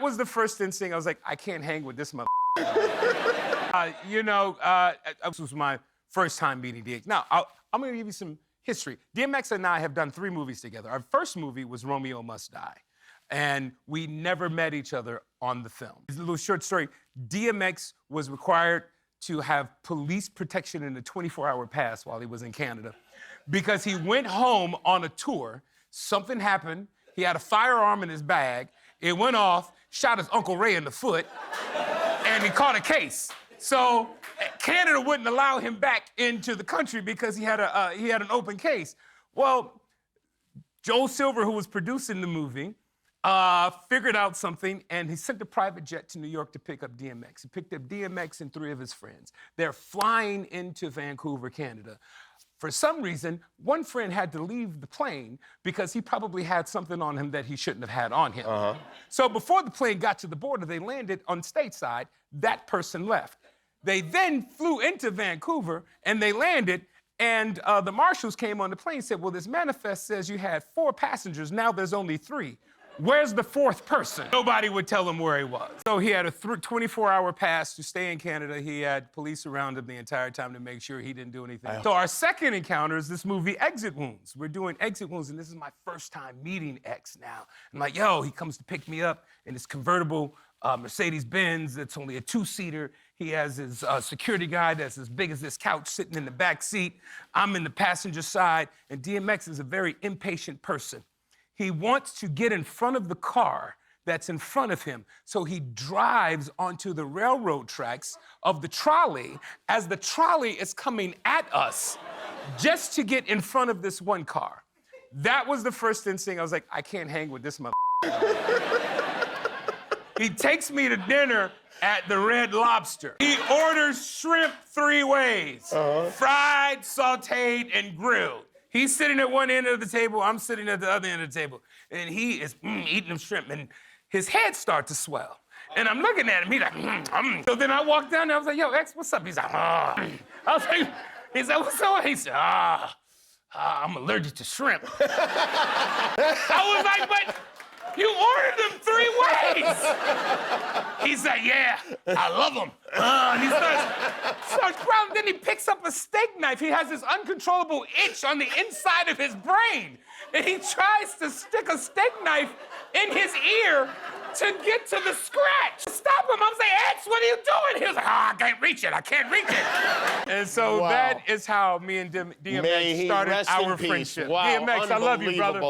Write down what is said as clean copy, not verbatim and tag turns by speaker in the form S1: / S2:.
S1: was the first instinct. I was like, I can't hang with this mother. This was my first time meeting DMX. Now, I'm gonna give you some history. DMX and I have done 3 movies together. Our first movie was Romeo Must Die, and we never met each other on the film. It's a little short story. DMX was required to have police protection in a 24-hour pass while he was in Canada because he went home on a tour. Something happened. He had a firearm in his bag. It went off, shot his Uncle Ray in the foot, and he caught a case. So Canada wouldn't allow him back into the country because he had an open case. Well, Joel Silver, who was producing the movie, figured out something, and he sent a private jet to New York to pick up DMX. He picked up DMX and 3 of his friends. They're flying into Vancouver, Canada. For some reason, one friend had to leave the plane because he probably had something on him that he shouldn't have had on him. So before the plane got to the border, they landed on stateside. That person left. They then flew into Vancouver, and they landed, and the marshals came on the plane and said, well, this manifest says you had 4 passengers. Now there's only 3. Where's the 4th person? Nobody would tell him where he was. So he had a 24-hour pass to stay in Canada. He had police around him the entire time to make sure he didn't do anything. So our second encounter is this movie, Exit Wounds. We're doing Exit Wounds, and this is my first time meeting X now. I'm like, yo, he comes to pick me up in his convertible Mercedes-Benz. It's only a 2-seater. He has his security guy that's as big as this couch sitting in the back seat. I'm in the passenger side, and DMX is a very impatient person. He wants to get in front of the car that's in front of him. So he drives onto the railroad tracks of the trolley as the trolley is coming at us just to get in front of this one car. That was the first instinct. I was like, I can't hang with this mother. He takes me to dinner at the Red Lobster. He orders shrimp 3 ways, fried, sauteed, and grilled. He's sitting at one end of the table, I'm sitting at the other end of the table. And he is eating them shrimp, and his head starts to swell. And I'm looking at him, he's like, So then I walked down there, I was like, yo, X, what's up? He's like, I was like, he said, what's up? He said, I'm allergic to shrimp. I was like, but you ordered them 3 ways. He's like, yeah, I love them. And he starts growling. Then he picks up a steak knife. He has this uncontrollable itch on the inside of his brain. And he tries to stick a steak knife in his ear to get to the scratch. Stop him. I'm saying, X, what are you doing? He was like, I can't reach it. I can't reach it. And so that is how me and DMX started our friendship.
S2: Wow,
S1: DMX, I love you, brother.